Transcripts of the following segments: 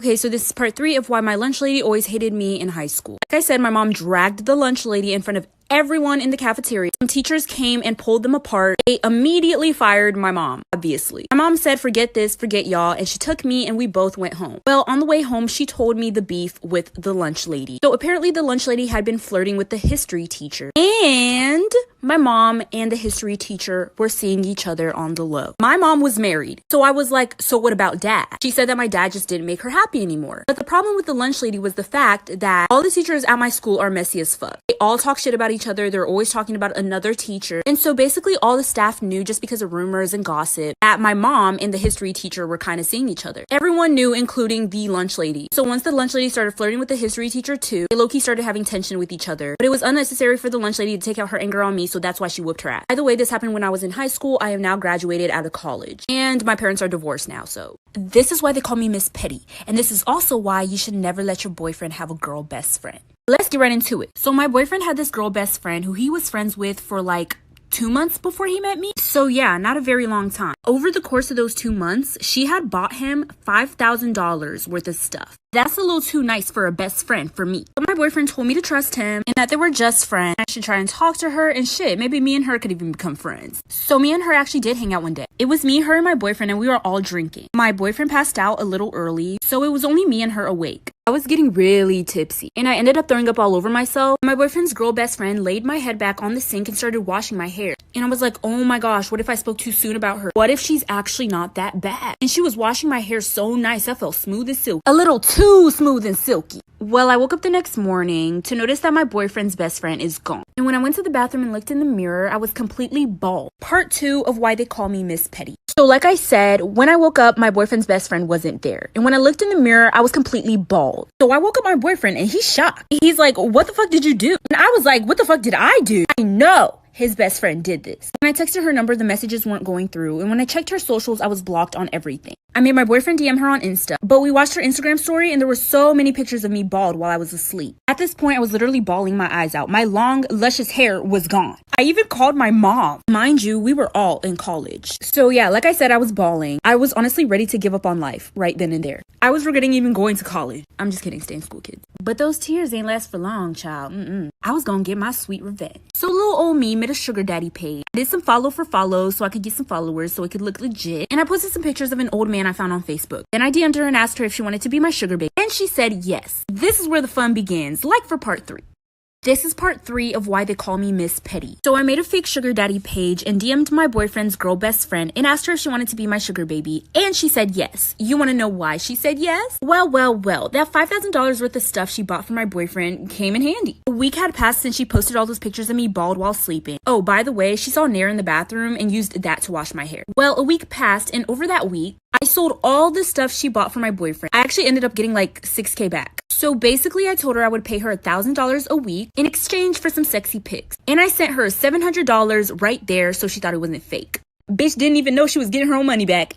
Okay, so this is part 3 of why my lunch lady always hated me in high school. Like I said, my mom dragged the lunch lady in front of everyone in the cafeteria. Some teachers came and pulled them apart. They immediately fired my mom, obviously. My mom said, forget this, forget y'all, and she took me and we both went home. Well, on the way home, she told me the beef with the lunch lady. So apparently the lunch lady had been flirting with the history teacher. And my mom and the history teacher were seeing each other on the low. My mom was married. So I was like, so what about dad? She said that my dad just didn't make her happy anymore. But the problem with the lunch lady was the fact that all the teachers at my school are messy as fuck. They all talk shit about each other. They're always talking about another teacher. And so basically all the staff knew, just because of rumors and gossip, that my mom and the history teacher were kind of seeing each other. Everyone knew, including the lunch lady. So once the lunch lady started flirting with the history teacher too, they low-key started having tension with each other. But it was unnecessary for the lunch lady to take out her anger on me, so that's why she whooped her ass. By the way, this happened when I was in high school. I have now graduated out of college. And my parents are divorced now, so this is why they call me Miss Petty. And this is also why you should never let your boyfriend have a girl best friend. Let's get right into it. So my boyfriend had this girl best friend who he was friends with for like 2 months before he met me. So yeah, not a very long time. Over the course of those 2 months, she had bought him $5,000 worth of stuff. That's a little too nice for a best friend for me. But my boyfriend told me to trust him and that they were just friends. I should try and talk to her and shit. Maybe me and her could even become friends. So me and her actually did hang out one day. It was me, her, and my boyfriend, and we were all drinking. My boyfriend passed out a little early, so it was only me and her awake. I was getting really tipsy and I ended up throwing up all over myself. My boyfriend's girl best friend laid my head back on the sink and started washing my hair. And I was like, oh my gosh, what if I spoke too soon about her? What if she's actually not that bad? And she was washing my hair so nice, I felt smooth as silk. A little too smooth and silky. Well, I woke up the next morning to notice that my boyfriend's best friend is gone. And when I went to the bathroom and looked in the mirror, I was completely bald. Part 2 of why they call me Miss Petty. So like I said, when I woke up, my boyfriend's best friend wasn't there. And when I looked in the mirror, I was completely bald. So I woke up my boyfriend and he's shocked. He's like, what the fuck did you do? And I was like, what the fuck did I do? I know his best friend did this. When I texted her number, the messages weren't going through. And when I checked her socials, I was blocked on everything. I made my boyfriend DM her on Insta, but we watched her Instagram story and there were so many pictures of me bald while I was asleep. At this point, I was literally bawling my eyes out. My long, luscious hair was gone. I even called my mom. Mind you, we were all in college. So yeah, like I said, I was bawling. I was honestly ready to give up on life right then and there. I was regretting even going to college. I'm just kidding, stay in school, kids. But those tears ain't last for long, child. I was gonna get my sweet revenge. So little old me made a sugar daddy page. I did some follow for follows so I could get some followers so it could look legit. And I posted some pictures of an old man I found on Facebook. Then I DM'd her and asked her if she wanted to be my sugar baby. And she said yes. This is where the fun begins, like for part 3. This is part 3 of why they call me Miss Petty. So I made a fake sugar daddy page and DM'd my boyfriend's girl best friend and asked her if she wanted to be my sugar baby. And she said yes. You want to know why she said yes? Well, that $5,000 worth of stuff she bought for my boyfriend came in handy. A week had passed since she posted all those pictures of me bald while sleeping. Oh, by the way, she saw Nair in the bathroom and used that to wash my hair. Well, a week passed and over that week, I sold all the stuff she bought for my boyfriend. I actually ended up getting like $6,000 back. So basically I told her I would pay her $1,000 a week in exchange for some sexy pics. And I sent her $700 right there so she thought it wasn't fake. Bitch didn't even know she was getting her own money back.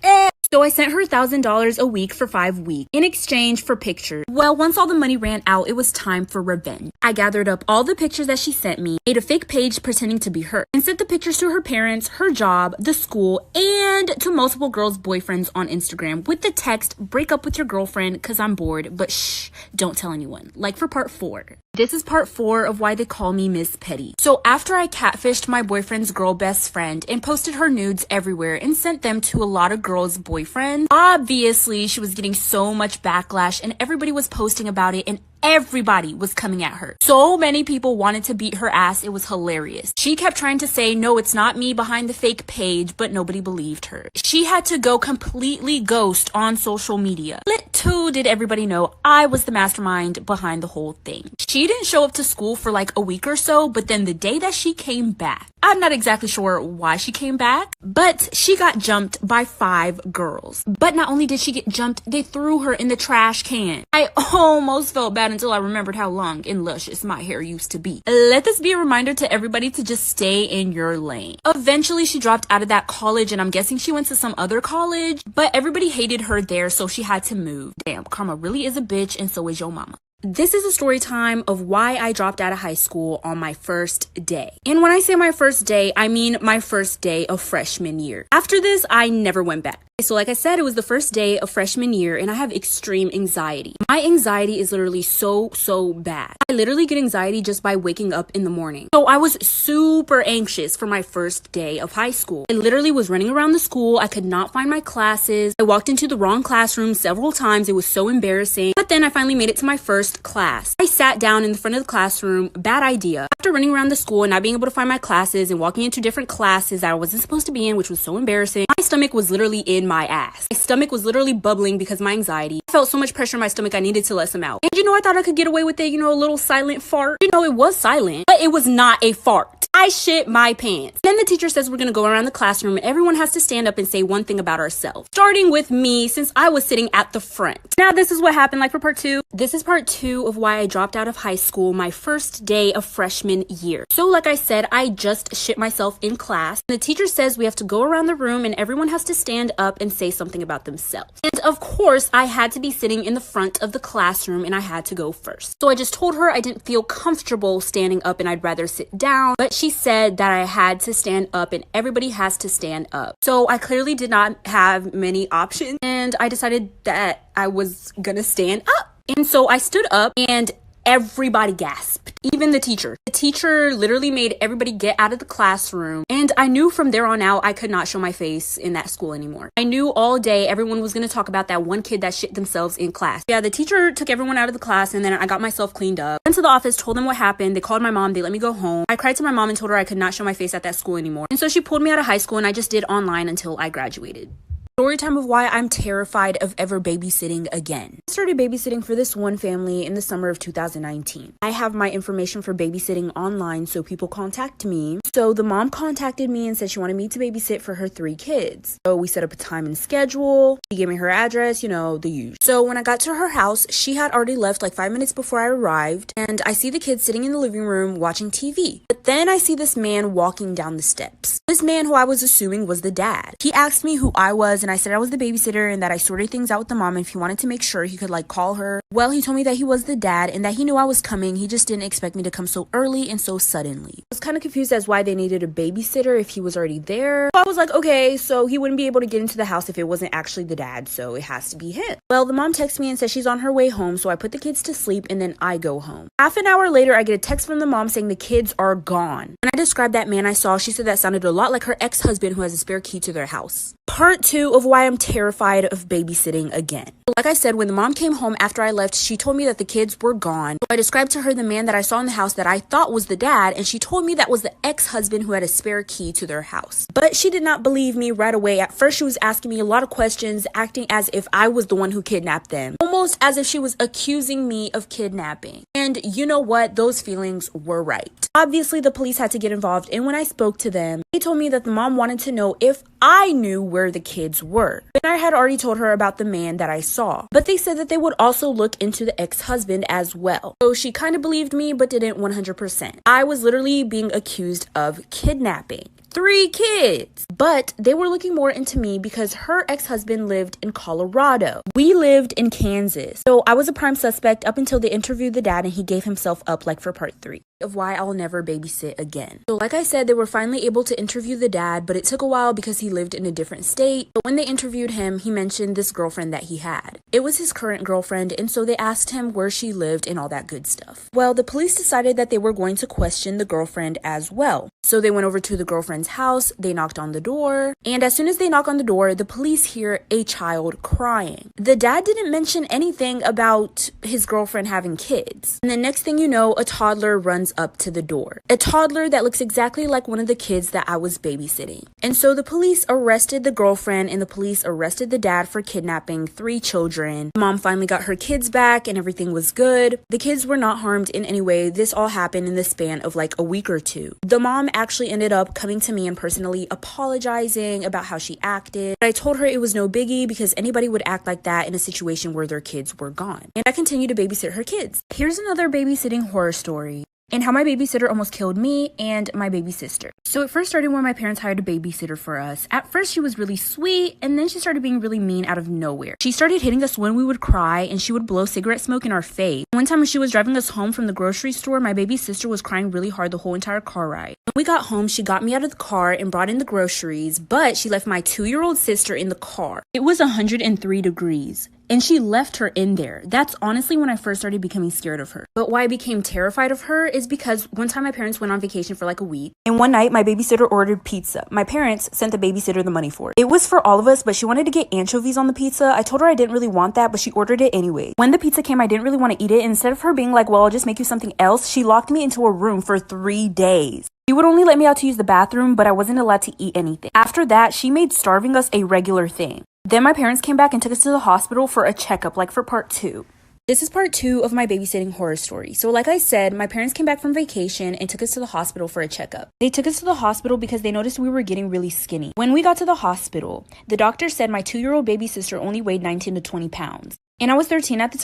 So I sent her $1,000 a week for 5 weeks in exchange for pictures. Well, once all the money ran out, it was time for revenge. I gathered up all the pictures that she sent me, made a fake page pretending to be her, and sent the pictures to her parents, her job, the school, and to multiple girls' boyfriends on Instagram with the text, break up with your girlfriend cause I'm bored, but shh, don't tell anyone. Like for part 4. This is part 4 of why they call me Miss Petty. So after I catfished my boyfriend's girl best friend and posted her nudes everywhere and sent them to a lot of girls' boyfriends, obviously she was getting so much backlash and everybody was posting about it and everybody was coming at her. So many people wanted to beat her ass. It was hilarious. She kept trying to say, no, it's not me behind the fake page, but nobody believed her. She had to go completely ghost on social media. Little did everybody know I was the mastermind behind the whole thing. She didn't show up to school for like a week or so, but then the day that she came back, I'm not exactly sure why she came back, but she got jumped by 5 girls. But not only did she get jumped, they threw her in the trash can. I almost felt bad until I remembered how long and luscious my hair used to be. Let this be a reminder to everybody to just stay in your lane. Eventually, she dropped out of that college, and I'm guessing she went to some other college, but everybody hated her there, so she had to move. Damn, karma really is a bitch, and so is your mama. This is a story time of why I dropped out of high school on my first day. And when I say my first day, I mean my first day of freshman year. After this, I never went back. So like I said, it was the first day of freshman year and I have extreme anxiety. My anxiety is literally so bad. I literally get anxiety just by waking up in the morning. So I was super anxious for my first day of high school. I literally was running around the school. I could not find my classes. I walked into the wrong classroom several times. It was so embarrassing. But then I finally made it to my first class. I sat down in the front of the classroom. Bad idea. After running around the school and not being able to find my classes and walking into different classes that I wasn't supposed to be in, which was so embarrassing, my stomach was literally in my ass. My stomach was literally bubbling because of my anxiety. I felt so much pressure in my stomach I needed to let some out. And I thought I could get away with it, a little silent fart. It was silent, but it was not a fart. I shit my pants. Then the teacher says we're gonna go around the classroom and everyone has to stand up and say one thing about ourselves. Starting with me, since I was sitting at the front. Now this is what happened, for part 2. This is part 2 of why I dropped out of high school my first day of freshman year. So like I said, I just shit myself in class. The teacher says we have to go around the room and everyone has to stand up and say something about themselves. And of course, I had to be sitting in the front of the classroom and I had to go first. So I just told her I didn't feel comfortable standing up and I'd rather sit down. But she said that I had to stand up and everybody has to stand up. So I clearly did not have many options and I decided that I was gonna stand up. And so I stood up and everybody gasped, even the teacher. The teacher literally made everybody get out of the classroom. And I knew from there on out, I could not show my face in that school anymore. I knew all day everyone was going to talk about that one kid that shit themselves in class. Yeah, the teacher took everyone out of the class and then I got myself cleaned up. Went to the office, told them what happened. They called my mom. They let me go home. I cried to my mom and told her I could not show my face at that school anymore. And so she pulled me out of high school and I just did online until I graduated. Story time of why I'm terrified of ever babysitting again. I started babysitting for this one family in the summer of 2019. I have my information for babysitting online, so people contact me. So the mom contacted me and said she wanted me to babysit for her 3 kids. So we set up a time and schedule. She gave me her address, the usual. So when I got to her house, she had already left 5 minutes before I arrived. And I see the kids sitting in the living room watching TV. But then I see this man walking down the steps. This man who I was assuming was the dad. He asked me who I was and I said I was the babysitter and that I sorted things out with the mom and if he wanted to make sure he could call her. Well, he told me that he was the dad and that he knew I was coming. He just didn't expect me to come so early and so suddenly. I was kind of confused as why they needed a babysitter if he was already there. So I was like, okay, so he wouldn't be able to get into the house if it wasn't actually the dad, so it has to be him. Well, the mom texts me and says she's on her way home, so I put the kids to sleep and then I go home. Half an hour later, I get a text from the mom saying the kids are gone. When I described that man I saw, she said that sounded a lot like her ex-husband who has a spare key to their house. Part 2 of why I'm terrified of babysitting again. Like I said, when the mom came home after I left, she told me that the kids were gone. So I described to her the man that I saw in the house that I thought was the dad, and she told me that was the ex-husband who had a spare key to their house. But she did not believe me right away. At first, she was asking me a lot of questions, acting as if I was the one who kidnapped them. Almost as if she was accusing me of kidnapping. And you know what? Those feelings were right. Obviously, the police had to get involved, and when I spoke to them, they told me that the mom wanted to know if I knew where the kids were. And I had already told her about the man that I saw. But they said that they would also look into the ex-husband as well. So she kind of believed me, but didn't 100%. I was literally being accused of kidnapping 3 kids. But they were looking more into me because her ex-husband lived in Colorado. We lived in Kansas. So I was a prime suspect up until they interviewed the dad and he gave himself up for part 3 of why I'll never babysit again. So like I said, they were finally able to interview the dad, but it took a while because he lived in a different state. But when they interviewed him, he mentioned this girlfriend that he had. It was his current girlfriend, and so they asked him where she lived and all that good stuff. Well, the police decided that they were going to question the girlfriend as well. So they went over to the girlfriend's house, they knocked on the door, and as soon as they knock on the door, the police hear a child crying. The dad didn't mention anything about his girlfriend having kids. And the next thing you know, a toddler runs up to the door. A toddler that looks exactly like one of the kids that I was babysitting. And so the police arrested the girlfriend and the police arrested the dad for kidnapping 3 children. Mom finally got her kids back and everything was good. The kids were not harmed in any way. This all happened in the span of a week or 2. The mom actually ended up coming to me and personally apologizing about how she acted. But I told her it was no biggie because anybody would act like that in a situation where their kids were gone. And I continued to babysit her kids. Here's another babysitting horror story. and how my babysitter almost killed me and my baby sister. So it first started when my parents hired a babysitter for us. At first she was really sweet, and then she started being really mean out of nowhere. She started hitting us when we would cry, and she would blow cigarette smoke in our face. One time when she was driving us home from the grocery store, my baby sister was crying really hard the whole entire car ride. When we got home, she got me out of the car and brought in the groceries, but she left my 2-year-old sister in the car. It was 103 degrees. And she left her in there. That's honestly when I first started becoming scared of her. But why I became terrified of her is because one time my parents went on vacation for like a week. And one night my babysitter ordered pizza. My parents sent the babysitter the money for it. It was for all of us, but she wanted to get anchovies on the pizza. I told her I didn't really want that, but she ordered it anyway. When the pizza came, I didn't really want to eat it. Instead of her being like, well, I'll just make you something else, she locked me into a room for 3 days. She would only let me out to use the bathroom, but I wasn't allowed to eat anything. After that, she made starving us a regular thing. Then my parents came back and took us to the hospital for a checkup, like for part 2. This is part 2 of my babysitting horror story. So like I said, my parents came back from vacation and took us to the hospital for a checkup. They took us to the hospital because they noticed we were getting really skinny. When we got to the hospital, the doctor said my 2-year-old baby sister only weighed 19 to 20 pounds. And I was 13 at the time.